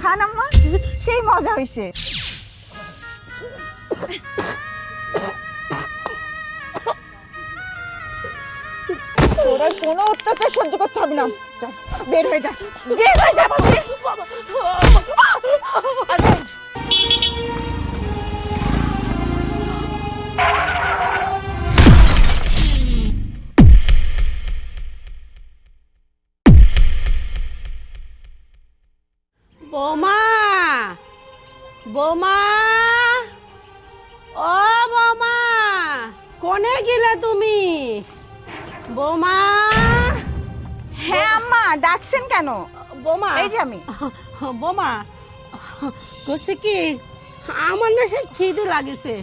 খান আম্মা, সেই মজা হইছে। তোর আর কোনো অত্যাচার সহ্য করতে হবে না। চল বের হয়ে যা, বের হয়ে যা বলছি। আরে বৌমা, বৌমা, ও বৌমা, কোনে গেলে তুমি? বৌমা। হ্যাঁ আম্মা, ডাকছেন কেন? বৌমা, এই যে আমি। বৌমা কইছে কি, আমার না সেই খিদে লাগেছে,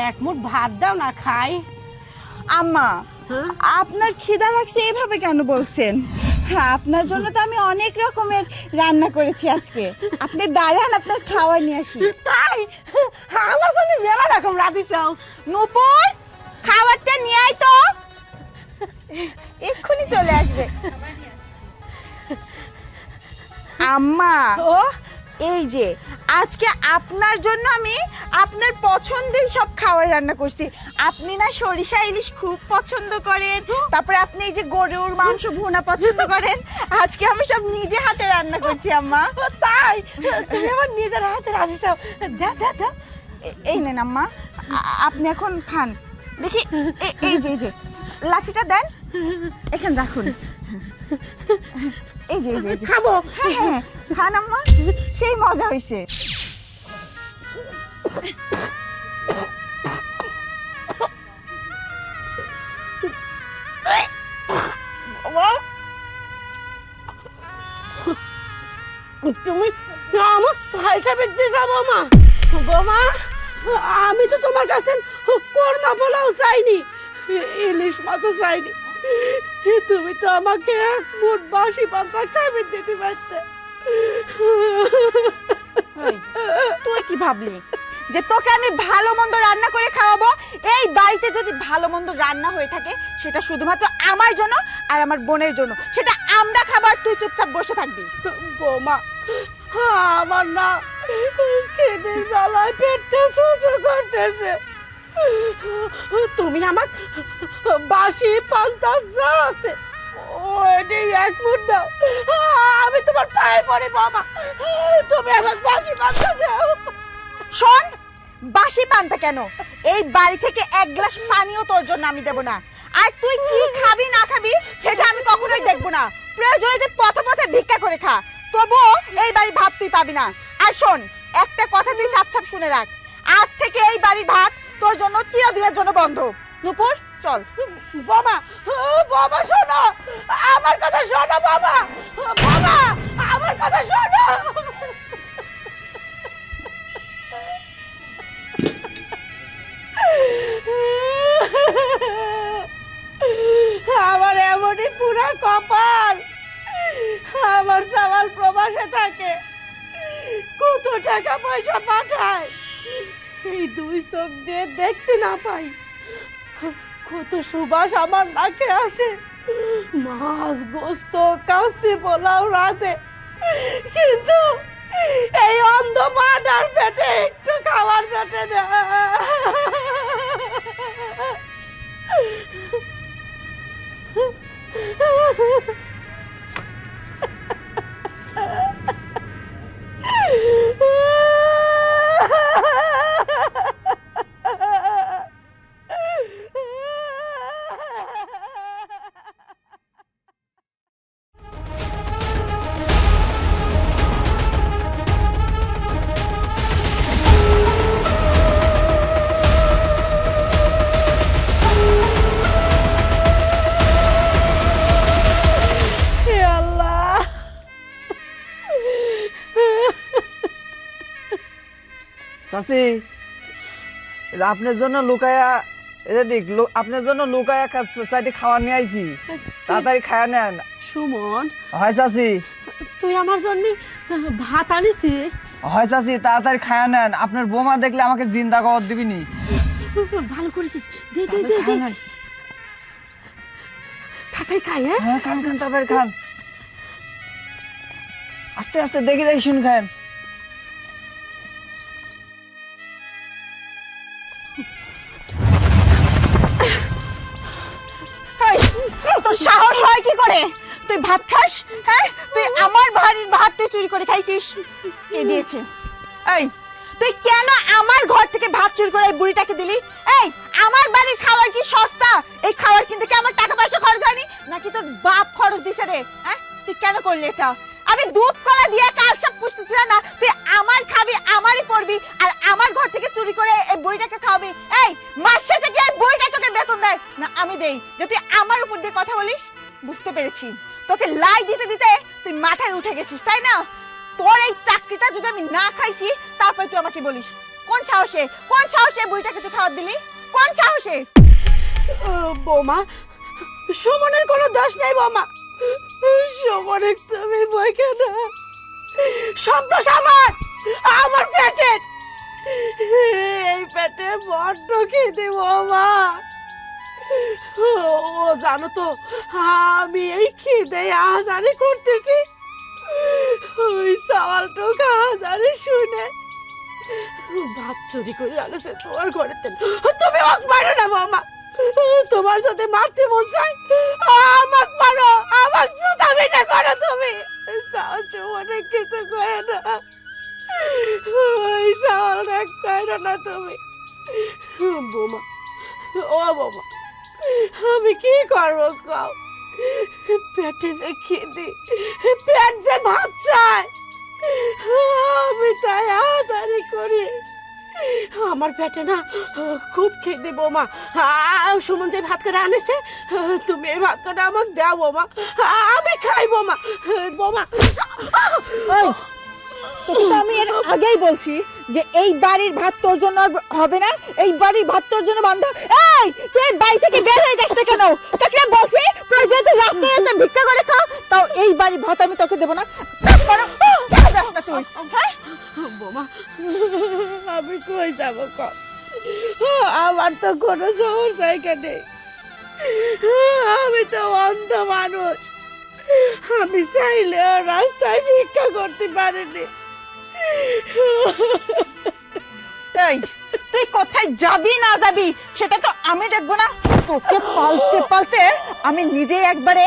এক মুঠ ভাত দাও না খাই। আম্মা, হ্যাঁ? আপনার খিদা লাগছে এভাবে কেন বলছেন? হ্যাঁ, আপনার জন্য তো আমি অনেক রকমের রান্না করেছি আজকে। আপনি দাঁড়ান, আপনার খাবার নিয়ে আসি। তাই আমার জন্য মেলা রকম রাঁধি চাও। নূপুর, খাবারটা নিয়ে আয় তো, এক্ষুনি চলে আসবে। আম্মা, ও এই যে আজকে আপনার জন্য আমি আপনার পছন্দের সব খাবার রান্না করছি। আপনি না সরিষা ইলিশ খুব পছন্দ করেন, তারপরে আপনি এই যে গরুর মাংস ভুনা পছন্দ করেন। আজকে আমি সব নিজে হাতে রান্না করছি আম্মা। তাই তুমি আমার নিজের হাতে রাঁধি চাও। দে দে দে। এই নেন আম্মা, আপনি এখন খান। দেখি এই যে লাঠিটা দেন, এখানে রাখুন। এই যে খাবো। হ্যাঁ হ্যাঁ, খান আম্মা, সেই মজা হইছে। তুমি আমার ছাই খাবে দিয়েছ বৌমা। বৌমা, আমি তো তোমার কাছে কোরমা পোলাও চাইনি, ইলিশ মাছও চাইনি। তুমি তো আমাকে এক মুঠ বাসি পাতা খাইবে দিতে পারতে। তুই কি ভাবলি যে তোকে আমি ভালো মন্দ রান্না করে খাওয়াবো? এই বাড়িতে যদি ভালো মন্দ রান্না হয়ে থাকে সেটা শুধুমাত্র আমার জন্য আর আমার বোনের জন্য, সেটা আমরা খাবার, তুই চুপচাপ বসে থাকবি। বৌমা, আমার না খিদের জ্বালায় পেটটা চুচু করতেছে। তুমি আমার বাসি পান্তা যা আছে ওইটি এক মুঠ দাও, আমি তোমার পায়ে পড়ি। বাবা, তুমি আমার বাসি পান্তা দাও। শোন, বাসি পান্তা কেন, এই বাড়ি থেকে এক গ্লাস পানিও তোর জন্য আমি দেব না। আর তুই কি খাবি না খাবি সেটা আমি কখনোই দেখবো না। প্রয়োজনে তুই পথে পথে ভিক্ষা করে খা, তবুও এই বাড়ি ভাত তুই পাবি না। আর শোন, একটা কথা তুই সাপ সাপ শুনে রাখ, আজ থেকে এই বাড়ির ভাত তোর জন্য চিরদিনের জন্য বন্ধ। নূপুর, চল। বাবা, বাবা শোনো, আমার কথা শোনো। বাবা, বাবা, আমার কথা শোনো। আমার এমনই পুরা কপাল, আমার সামাল প্রবাসে থাকে, কত টাকা পয়সা পাঠায়, এই দুই চোখ দিয়ে দেখতে না পাই। কত সুবাস আমার নাকে আসে, মাছ গোস্ত কাশি পোলাও রাতে, কিন্তু এই অন্ধ মাটার পেটে একটু খাবার জোটে না। হে আল্লাহ, চাচি, আপনার জন্য লুকায়া, আপনার জন্য লুকায়া চাইতে খাওয়া নিয়ে আইছি, তাড়াতাড়ি খায়া নেন। সুমন, হয় চাচি। তুই আমার জন্য ভাত আনিছিস? হয় চাচি, তাড়াতাড়ি খায়া নেন, আপনার বোমা দেখলে আমাকে জিন্দা কবর দিবিনি। ভালো করেছিস, দে দে দে দে। তাড়াতাড়ি খাই। হ্যাঁ হ্যাঁ, খান খান, তাড়াতাড়ি খান। আস্তে আস্তে দেখে দেখে শুন খান। এই, তোর সাহস হয় কি করে তুই ভাত খাস? হ্যাঁ, তুই আমার বাড়ির ভাত তুই চুরি করে খাইছিস? কে দিয়েছে? এই, তুই কেন আমার ঘর থেকে ভাত চুরি করে এই বুড়িটাকে দিলি? এই, আমার বাড়ির খাবার কি সস্তা? এই খাবার কিনতে কি আমার টাকা পয়সা খরচ হয়নি, নাকি তোর বাপ খরচ দিছে রে? হ্যাঁ, তুই কেন করলি এটা? আমি দুধ কলা দিয়ে কাল সব পুষতেছিলাম না, তুই আমার খাবি, আমারই পড়বি, আর আমার ঘর থেকে চুরি করে এই বইটাকে খাওয়াবি? এই, মাস শেষে কি এই বইটা তোকে বেতন দেয় না আমি দেই যে তুই আমার উপর দিয়ে কথা বলিস? বুঝতে পেরেছি, তোকে লাই দিতে দিতে তুই মাথায় উঠে গেছিস, তাই না? তোর এই চাকরিটা যদি আমি না খাইছি, তারপরে তুই আমাকে বলিস কোন সাহসে, কোন সাহসে বইটাকে তুই খাওয়া দিলি? কোন সাহসে? বৌমা, সুমনের কোনো দোষ নেই বৌমা। সুমনের তুমি বই কেন? সব দোষ আমার, আমার পেটের। এই পেটে বড্ড খেতে বৌমা। ও জানো তো, আমি এই খিদে আহাজারি করতেছি। ওই সওয়ালটা আহাজারি শুনে ভাত চুরি করে আনেছে তোমার ঘরেতে। তুমি ওকে মারো না বৌমা, তোমার যদি মারতে মন চায় আমাকে মারো, আমাকে জুতামি না করো। তুমি অনেক কিছু কয় না, ওই সওয়ালটা কয় না তুমি। বৌমা, ও বৌমা, আমি কি করবো কও? পেটে যে খিদে, পেট যে ভাত চায়, আমি তাই আহাজারি করি। আমার পেটে না খুব খিদে বৌমা। সুমন যে ভাত করে আনেছে, তুমি এই ভাত করে আমাকে দাও বৌমা, আমি খাই বৌমা। বৌমা, ওই, তোকে তো আমি এর আগেই বলছি যে এই বাড়ির ভাত তোর জন্য আর হবে না, এই বাড়ির ভাত তোর জন্য বন্ধ। এই, তুই এই বাড়ি থেকে বের হয়ে যাস না কেন? তোকে বলছি প্রয়োজন তুই রাস্তায় রাস্তায় ভিক্ষা করে খাও, তাও এই বাড়ির ভাত আমি তোকে দেবো না। কেন যাস না তুই? হ্যাঁ, বৌমা, আমি কই যাবো কও? আমার তো কোনো জোর জায়গা নেই, আমি তো অন্ধ মানুষ। আমি চাইলেও রাস্তায় ভিক্ষা করতে পারিনি। এই, তুই কোথায় যাবি না যাবি সেটা তো আমি দেখবো না? তোকে পালতে পালতে আমি নিজে একবারে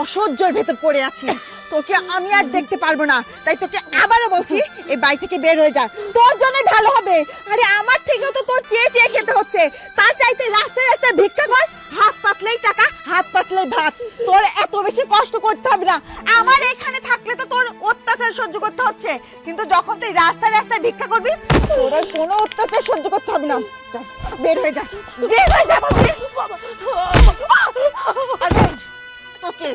অসহ্যের ভেতর পড়ে আছি, তোকে আমি আর দেখতে পারবো না। তাই তোকে আবারও বলছি, এই বাড়ি থেকে বের হয়ে যা, তোর জন্য ভালো হবে। আরে আমার থেকেও তো তোর চেয়ে চেয়ে খেতে হচ্ছে, তার চাইতে রাস্তায় রাস্তায় ভিক্ষা কর, হাত পাতলেই টাকা, হাত পাতলেই ভাত। তোর এত বেশি কষ্ট করতে হবে না। আমার এখানে থাকলে তো তোর অত্যাচার সহ্য করতে হচ্ছে, কিন্তু যখন তুই রাস্তায় রাস্তায় ভিক্ষা করবি, তোর আর কোনো অত্যাচার সহ্য করতে হবে না। যা, বের হয়ে যা, বের হয়ে যা বলছি। আরে, তোকে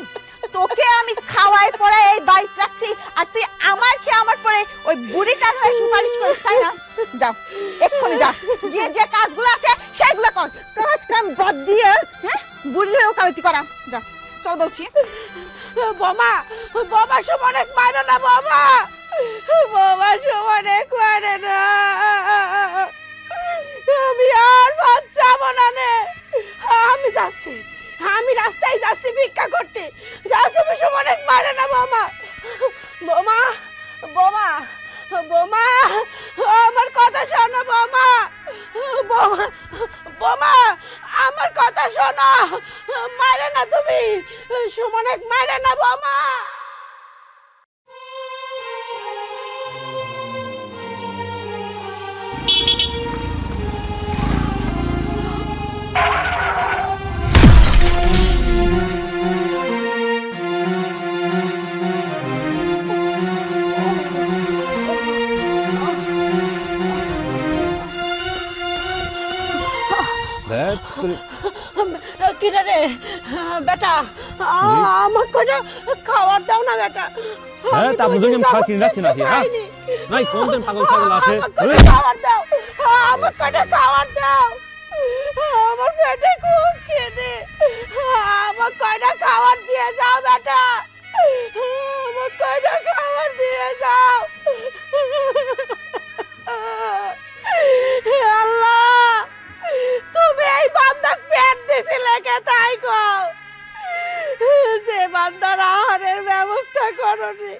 তোকে আমি খাওয়ার পরে এই বাইক রাখছি, আর তুই আমার খেয়ে আমার পরে ওই বুড়িটার হয়ে সুপারিশ করিস, তাই না? যা, এক্ষুনি যা, গিয়ে যে কাজগুলো আছে সেগুলো কর। কাজ কাম বাদ দিয়ে হ্যাঁ বুড়ি হয়ে ওকালতি করা। যা, চল বলছি। বৌমা, বৌমা, সুমনে মারো না বৌমা, বৌমা, সুমনে মারে না। আমি আর ভাত যাবো না নে, আমি যাচ্ছি, আমি রাস্তায় যাচ্ছি ভিক্ষা করতে। যাও তুমি, সুমনে মারে না বৌমা। বৌমা, বৌমা, বৌমা, আমার কথা শোনো বৌমা, বৌমা, বৌমা, আমার কথা শোনো, মারে না তুমি, সুমনে মারে না বৌমা। কিরে রে বেটা, আমার কটা খাবার দাও না বেটা। হ্যাঁ, তা বুঝে আমি খাওয়া কিনে রাখছি নাকি? হ্যাঁ, নাই কোন দিন পাগল ছাগল আসে। খাবার দাও, আমার কটা খাবার দাও, আমার পেটে খুব খিদে, আমার কয়টা খাবার দিয়ে যাও বেটা, আমার কয়টা খাবার দিয়ে যাও। আল্লাহ, তুমি এই বান্দাক পেট দিছিলে কে তাই কও, যে বান্দার আহারের ব্যবস্থা করনি,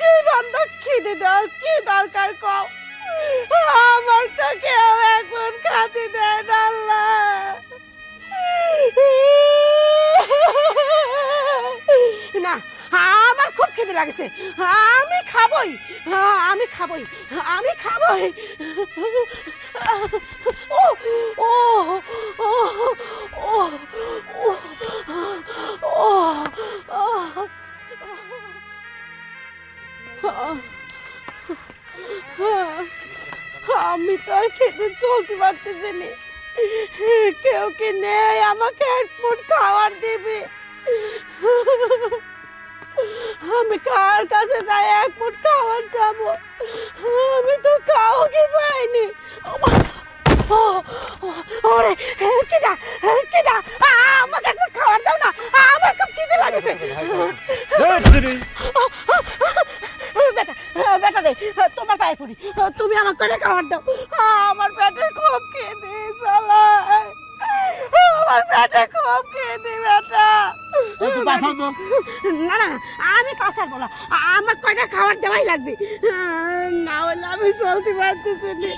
সেই বান্দা খিদে দেওয়ার কি দরকার কও? আমার তো কেউ এখন খাতে দেয় না আল্লাহ। না, আমার খুব খিদে লাগছে, আমি খাবই, আমি খাবই, আমি খাবই। ও ও ও ও ও আমি তো আর খেতে চলতে পারতেছি না। কেউ কি নেই আমাকে এক মুঠ খাবার দেবে? আমি কার কাছে যাই এক মুঠ খাবার চাবো? আমি তো কাউকে পাইনি। ওরে কেডা কেডা, আমাকে একটু খাবার দাও না, আমার খুব খিদে লাগেছে। বেটা বেটা রে, তোমার পায়ে পড়ি, তুমি আমার করে খাবার দাও, আমার পেটে খুব খিদে চালায়, আমার পেটে খুব খিদে বেটা। না না, আমি পাশার বলা, আমার কয়টা খাবার দেওয়াই লাগবে, না হলে আমি চলতে পারতেছি না।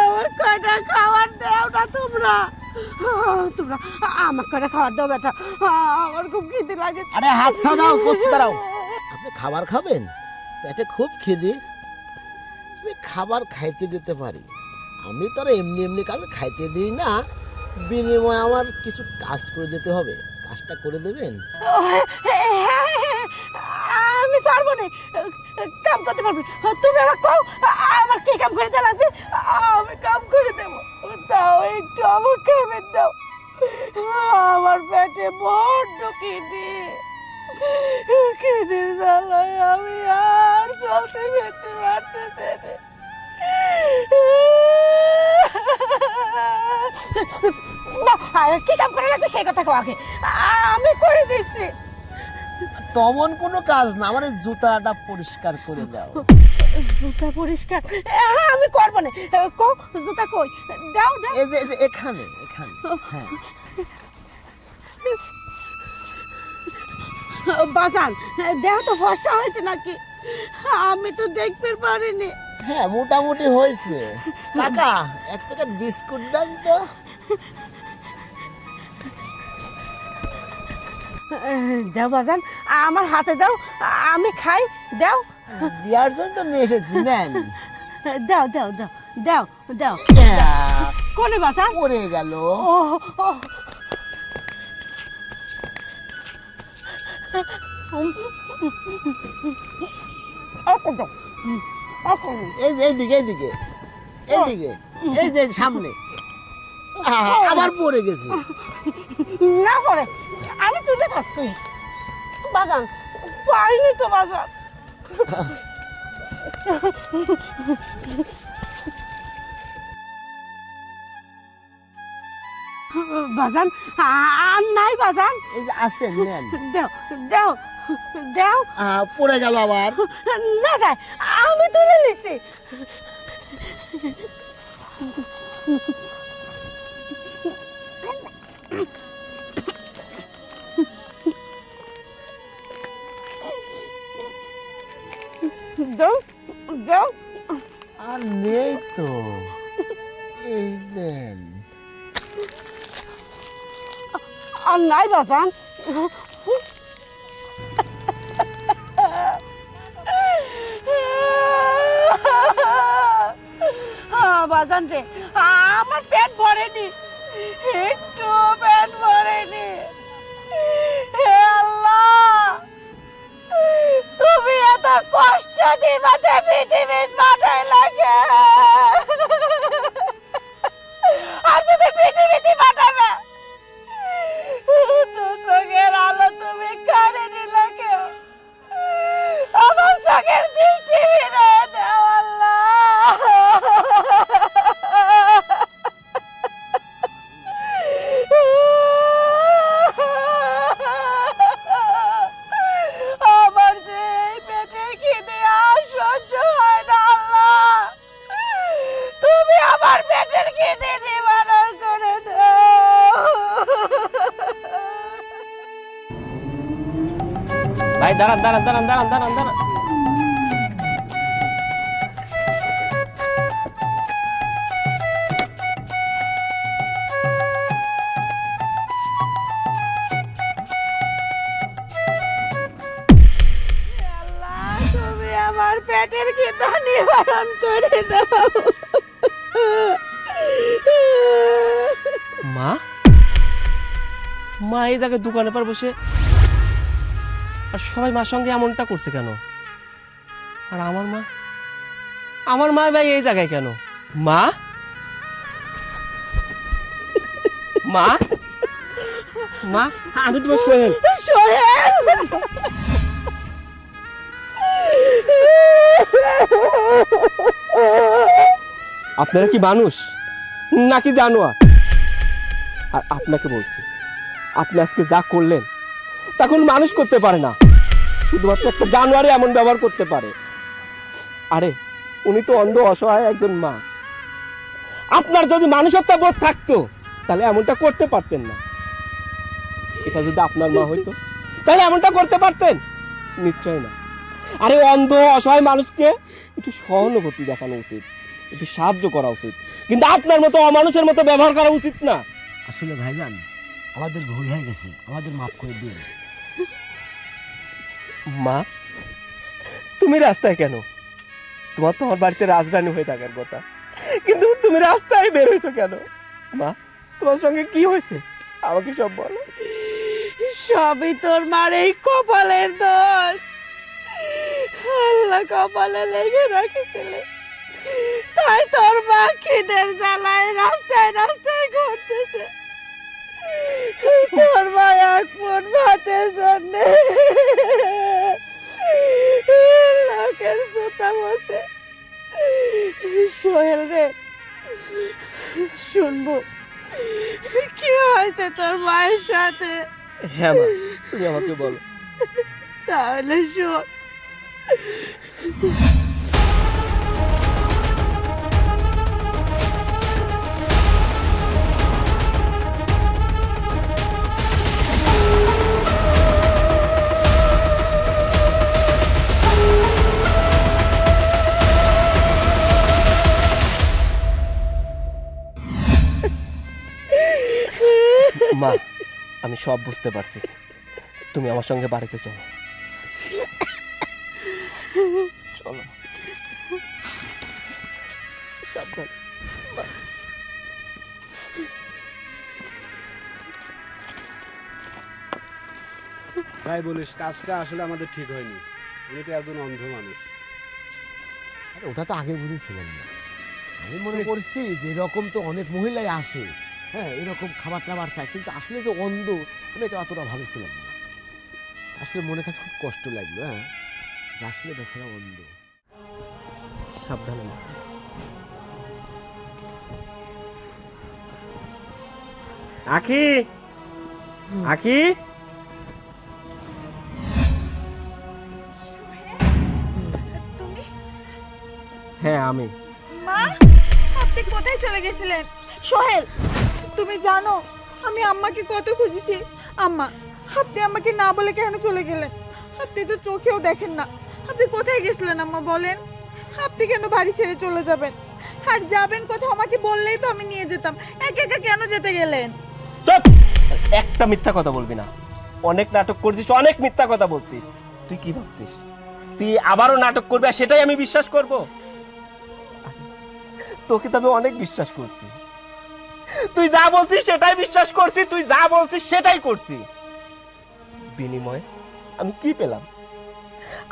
আমার কয়টা খাবার দাও না তোমরা, তোমরা আমার কয়টা খাবার দাও বেটা, আমার খুব খিদে লাগে। আরে হাত ছাড়া দাও, কষ্ট দাও। আপনি খাবার খাবেন? পেটে খুব খিদে, আমি খাবার খাইতে দিতে পারি। আমি তো আর এমনি এমনি কাউকে খাইতে দিই না, বিনিময়ে আমার কিছু কাজ করে দিতে হবে। কাজটা করে দেবেন? আমি পারবো না, কাম করতে পারবো। তুমি আমার কও আমার কি কাম করে দেওয়া লাগবে, আমি কাম করে দেবো। তাও একটু আমার খাবার দাও, আমার পেটে বড্ড খিদে, খিদের জ্বালায় আমি আর চলতে ফিরতে পারতেছি না। কি কাম করে লাগবে সেই কথা কও আগে, আমি করে দিচ্ছি। তেমন কোনো কাজ না, আমার এই জুতাটা পরিষ্কার করে দাও। জুতা পরিষ্কার আমি করবো না, কো জুতা কই দাও দাও। এই যে এখানে এখানে, হ্যাঁ। বাজান দেহ তো ফর্সা হয়েছে নাকি? আমি তো দেখতে পারিনি। হ্যাঁ মোটামুটি হয়েছে। কাকা এক প্যাকেট বিস্কুট দেন তো। দাও বাজান, আমার হাতে দাও, আমি খাই। দাও দেওয়ার জন্য তো নিয়ে এসেছি, নেন। দাও দাও দাও দাও দাও। কোনে বাজান? পড়ে গেল। ও ও এইদিকে এইদিকে এইদিকে, এই যে সামনে। আবার পড়ে গেছে। না করে আমি তুলে খাচ্ছি বাজান, পাইনি তো বাজান। বাজান আর নাই বাজান। এই যে আছে, নেন। দাও দাও দাও। পড়ে গেল আবার। না যায়, আমি তুলে নিছি। দাও দাও। আর নেই তো, এই দেন। আর নাই বাজান। বাজান রে, আমার পেট ভরেনি, একটু পেট ভরেনি। হে আল্লাহ, তুমি এত কষ্ট দিবাতে পৃথিবীর মাথায় লাগে, আর যদি পৃথিবীতে পাঠাবে তো চোখের আলো তুমি কাড়ে নিলে কেউ, আমার চোখের দৃষ্টি ফিরে দাও আল্লাহ। আমার যে এই পেটের খিদে আর সহ্য হয় না আল্লাহ, তুমি আমার পেটের খিদে নিবারণ করে দাও। ভাই দাঁড়ান দাঁড়ান দাঁড়ান দাঁড়ান দাঁড়ান দাঁড়ান। পেটের খিদা নিবারণ করে দাও। মা মা এই জায়গায় দোকানে পার বসে, আর সবাই মার সঙ্গে এমনটা করছে কেন? আর আমার মা ভাই এই জায়গায় কেন? মা মা মা আমি তোমার সোহেল। সোহেল, আপনারা কি মানুষ নাকি জানোয়ার? আর আপনাকে বলছি, আপনি আজকে যা করলেন তা কোন মানুষ করতে পারে না, শুধুমাত্র একটা জানোয়ারই এমন ব্যবহার করতে পারে। আরে উনি তো অন্ধ অসহায় একজন মা। আপনার যদি মানুষত্ব বোধ থাকতো তাহলে এমনটা করতে পারতেন না। এটা যদি আপনার মা হইতো তাহলে এমনটা করতে পারতেন? নিশ্চয় না। আরে অন্ধ অসহায় মানুষকে একটু সহানুভূতি দেখানো উচিত, একটু সাহায্য করা উচিত, কিন্তু আপনার মতো অমানুষের মতো ব্যবহার করা উচিত না। আসলে ভাইজান আমাদের ভুল হয়ে গেছে, আমাদের মাফ করে দিন। মা তুমি রাস্তায় কেন? তোমার তো আমার বাড়িতে রাজরানী হয়ে থাকার কথা, কিন্তু তুমি রাস্তায় বের হয়েছো কেন? মা তোমার সঙ্গে কি হয়েছে আমাকে সব বলো। সবই তোর মার এই কপালের দোষ। আল্লাহ কপালে লেগে রাখেছিলে, তাই তোর মা খিদের জ্বালায় রাস্তায় রাস্তায় ঘুরতেছে। তোর মা এক মন ভাতের জন্য লোকের জুতা বসে। সোহেল রে, শুনবো কি হয়েছে তোর মায়ের সাথে? হ্যাঁ মা তুমি আমাকে বলো। তাহলে শোন। মা আমি সব বুঝতে পারছি, তুমি আমার সঙ্গে বাড়িতে চলো। চলো সাবধান। যাই বলিস, কাজটা আসলে আমাদের ঠিক হয়নি। উনি তো একজন অন্ধ মানুষ। আরে ওটা তো আগে বুঝেছিলাম না। আমি মনে করছি যে এরকম তো অনেক মহিলাই আসে, হ্যাঁ এরকম খাবার টাবার চায়, কিন্তু আসলে যে অন্ধ আমি এটা অতটা ভাবেছিলাম না। আসলে মনের কাছে খুব কষ্ট লাগলো, হ্যাঁ যে আসলে বেচারা অন্ধ। সাবধানে মা। আখি আখি, তুমি? হ্যাঁ আমি। মা, আপনি কোথায় চলে গেছিলেন? সোহেল, তুমি জানো আমি আম্মাকে কত খুঁজেছি। আম্মা, আপনি আমাকে না বলে কেন চলে গেলেন? আপনি তো চোখেও দেখেন না। আপনি কোথায় গেছিলেন আম্মা বলেন? আপনি কেন বাড়ি ছেড়ে চলে যাবেন? আর যাবেন কোথাও আমাকে বললেই তো আমি নিয়ে যেতাম। একা একা কেন যেতে গেলেন? চুপ! একটা মিথ্যা কথা বলবি না। অনেক নাটক করছিস, অনেক মিথ্যা কথা বলছিস। তুই কি ভাবছিস তুই আবারও নাটক করবি আর সেটাই আমি বিশ্বাস করব? তোকে তো আমি অনেক বিশ্বাস করছি, তুই যা বলছিস সেটাই বিশ্বাস করছি, তুই যা বলছিস সেটাই করছি। বিনিময়ে আমি কি পেলাম?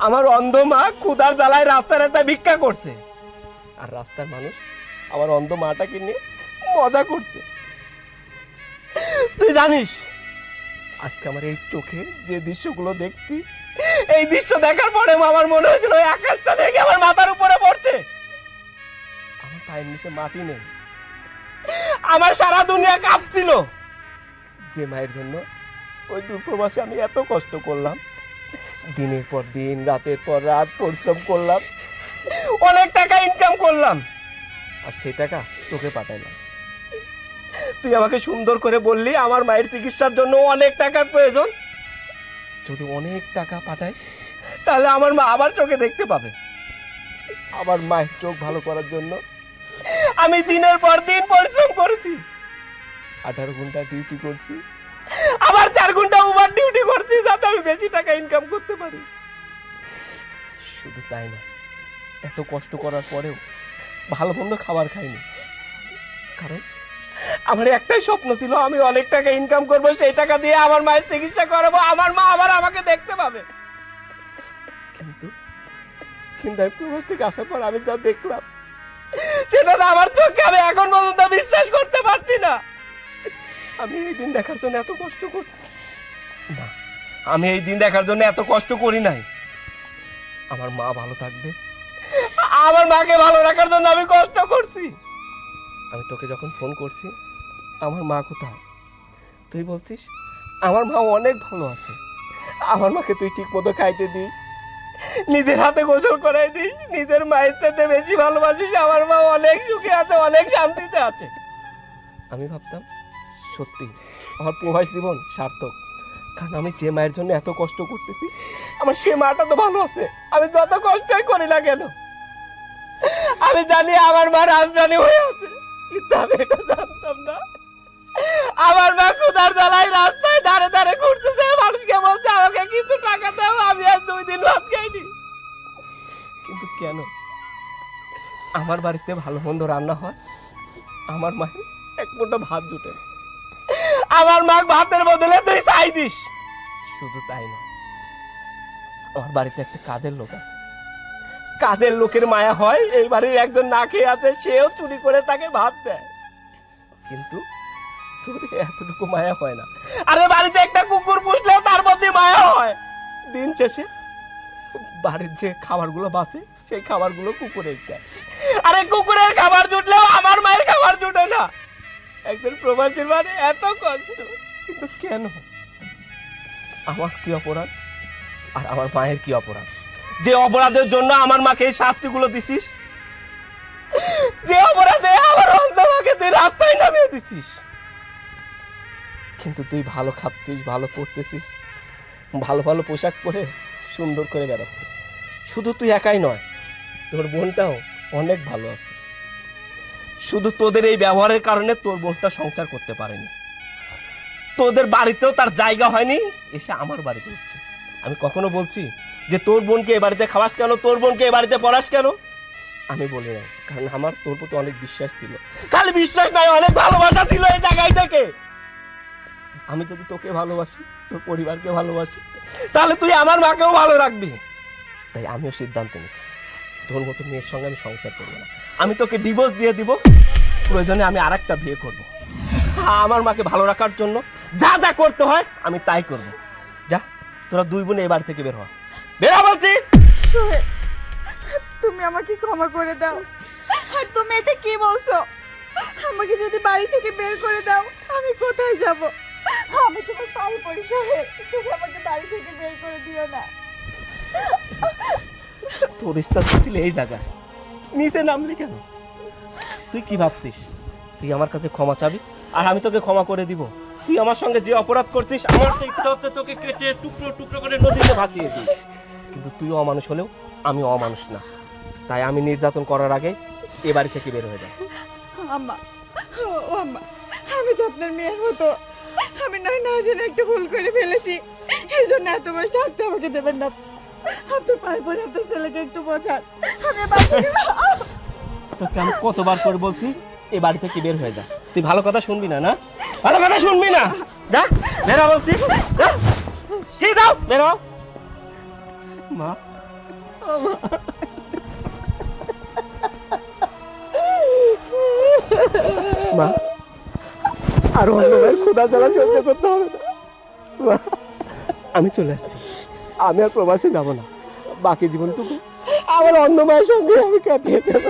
আমার অন্ধ মা ক্ষুধার জ্বালায় রাস্তায় রাস্তায় ভিক্ষা করছে, আর রাস্তার মানুষ আমার অন্ধ মাটাকে নিয়ে মজা করছে। তুই জানিস আজকে আমার এই চোখে যে দৃশ্যগুলো দেখছি, এই দৃশ্য দেখার পরে আমার মনে হয়েছিল ওই আকাশটা ভেঙে আমার মাথার উপরে পড়ছে। আমার পায়ের নিচে মাটি নেই, আমার সারা দুনিয়া কাঁপছিল। যে মায়ের জন্য ওই দূরপ্রবাসে আমি এত কষ্ট করলাম, দিনের পর দিন রাতের পর রাত পরিশ্রম করলাম, অনেক টাকা ইনকাম করলাম, আর সেই টাকা তোকে পাঠাইলাম। তুই আমাকে সুন্দর করে বললি আমার মায়ের চিকিৎসার জন্য অনেক টাকার প্রয়োজন, যদি অনেক টাকা পাঠাই তাহলে আমার মা আবার চোখে দেখতে পাবে। আমার মায়ের চোখ ভালো করার জন্য আমি দিনের পর দিন পরিশ্রম করেছি, 18 ঘন্টা ডিউটি করছি, আবার 4 ঘন্টা ওভার ডিউটি করছি যাতে আমি বেশি টাকা ইনকাম করতে পারি। শুধু তাই না, এত কষ্ট করার পরেও ভালো মন্দ খাবার খাইনি, কারণ আমার একটাই স্বপ্ন ছিল, আমি অনেক টাকা ইনকাম করব, সেই টাকা দিয়ে আমার মায়ের চিকিৎসা করাবো, আমার মা আবার আমাকে দেখতে পাবে। কিন্তু কিন্তু আমি প্রবাস থেকে আসার পর আমি যা দেখলাম সেটা না আমার চোখে আমি এখন পর্যন্ত বিশ্বাস করতে পারছি না। আমি এই দিন দেখার জন্য এত কষ্ট করছি না, আমি এই দিন দেখার জন্য এত কষ্ট করি নাই। আমার মা ভালো থাকবে, আমার মাকে ভালো রাখার জন্য আমি কষ্ট করছি। আমি তোকে যখন ফোন করছি আমার মা কোথায়, তুই বলছিস আমার মা অনেক ভালো আছে, আমার মাকে তুই ঠিক মতো খাইতে দিস, নিজের হাতে গোসল করাই দিস, নিজের মায়ের সাথে বেশি ভালোবাসিস, আমার মা অনেক সুখে আছে, অনেক শান্তিতে আছে। আমি ভাবতাম সত্যি আমার প্রবাস জীবন সার্থক, কারণ আমি যে মায়ের জন্য এত কষ্ট করতেছি আমার সে মাটা তো ভালো আছে। আমি যত কষ্টই করি না কেন, আমি জানি আমার মা রাজরানী হয়ে আছে, কিন্তু আমি এটা জানতাম না আমার মা ক্ষুধার জ্বালায় রাস্তায় ধারে ধারে ঘুরতেছে, মানুষকে বলছে আমাকে কিছু টাকা দাও, আমি আজ 2 দিন ভাত খাইনি। কিন্তু কেন আমার বাড়িতে ভালো মন্দ রান্না হয়, আমার মায়ের এক মুঠো ভাত জুটে না, আমার মা ভাতের বদলে তুই চাই দিস। শুধু তাই নয়, আমার বাড়িতে একটা কাজের লোক আছে, কাজের লোকের মায়া হয়, এই বাড়ির একজন না খেয়ে আছে, সেও চুরি করে তাকে ভাত দেয়, কিন্তু তোর এতটুকু মায়া হয় না। আরে বাড়িতে একটা কুকুর পুষলেও তার মধ্যে মায়া হয়। দিন শেষে বাড়ির যে খাবারগুলো বাঁচে সেই খাবারগুলো কুকুরে দেয়, আরে কুকুরের খাবার জুটলেও আমার মায়ের খাবার জুটে না। একজন প্রবাসীর মানে এত কষ্ট, কিন্তু কেন? আমার কি অপরাধ আর আমার মায়ের কি অপরাধ যে অপরাধের জন্য আমার মাকে এই শাস্তিগুলো দিছিস, যে অপরাধে আমার অন্ধ মাকে তুই রাস্তায় নামিয়ে দিছিস? কিন্তু তুই ভালো খাচ্ছিস, ভালো পড়তেছিস, ভালো ভালো পোশাক পরে সুন্দর করে বেড়াচ্ছিস। শুধু তুই একাই নয়, তোর বোনটাও অনেক ভালো আছে। শুধু তোদের এই ব্যবহারের কারণে তোর বোনটা সংসার করতে পারেনি, তোদের বাড়িতেও তার জায়গা হয়নি, এসে আমার বাড়িতে হচ্ছে। আমি কখনো বলছি যে তোর বোনকে এ বাড়িতে খাওয়াস কেন, তোর বোনকে এ বাড়িতে পড়াস কেন? আমি বলি নাই, কারণ আমার তোর প্রতি অনেক বিশ্বাস ছিল। খালি বিশ্বাস নাই, অনেক ভালোবাসা ছিল এই জায়গায় থেকে। আমি যদি তোকে ভালোবাসি, তোর পরিবারকে ভালোবাসি, তাহলে তুই আমার মাকেও ভালো রাখবি। তাই আমিও সিদ্ধান্ত নিয়েছি, তোর মতো মেয়ের সঙ্গে আমি সংসার করবো না। আমি তোকে ডিভোর্স দিয়ে দিব, প্রয়োজনে আমি আরেকটা বিয়ে করব। আমার মাকে ভালো রাখার জন্য যা যা করতে হয় আমি তাই করব। যা, তোরা 2 বোন এই বাড়ি থেকে বের হ, বের হ বলছি। সোহেল, তুমি আমাকে ক্ষমা করে দাও। আর তুমি এটা কি বলছো? আমাকে যদি বাড়ি থেকে বের করে দাও আমি কোথায় যাব? আমি তোমার পায়ে পড়ি সোহেল, তুমি আমাকে বাড়ি থেকে বের করে দিও না। তোর স্থান ছিল এই জায়গায়, নিচে নামলি কেন? তুই কি ভাবছিস তুই আমার কাছে ক্ষমা চাবি আর আমি তোকে ক্ষমা করে দিব? তুই আমার সঙ্গে যে অপরাধ করছিস, আমার তো ইচ্ছা হচ্ছে তোকে কেটে টুকরো টুকরো করে নদীতে ভাসিয়ে দিই। কিন্তু তুই অমানুষ হলেও আমি অমানুষ না, তাই আমি নির্যাতন করার আগে এ বাড়ি থেকে বের হয়ে যায়। আম্মা, ও আম্মা, আমি তো আপনার মেয়ের মতো, আমি নয় না জেনে একটা ভুল করে ফেলেছি, এর জন্য এত বড় শাস্তি আমাকে দেবেন না। আপনার পায়ে পড়ে আপনার ছেলেকে একটু বোঝান। আমি বাড়ি থেকে তোকে আমি কতবার করে বলছি এ বাড়ি থেকে বের হয়ে যা, তুই ভালো কথা শুনবি না? না ভালো কথা শুনবি না, যা বের হ বলছি, যা। কি দাও, বের হ। মা, মা, আর অন্য ভাই খোদা জ্বালা সহ্য করতে হবে না। মা, আমি চলে আসছি, আমি আর প্রবাসে যাব না, বাকি জীবনটুকু আমার অন্য মায়ের সঙ্গে আমি কাটিয়ে দেবো।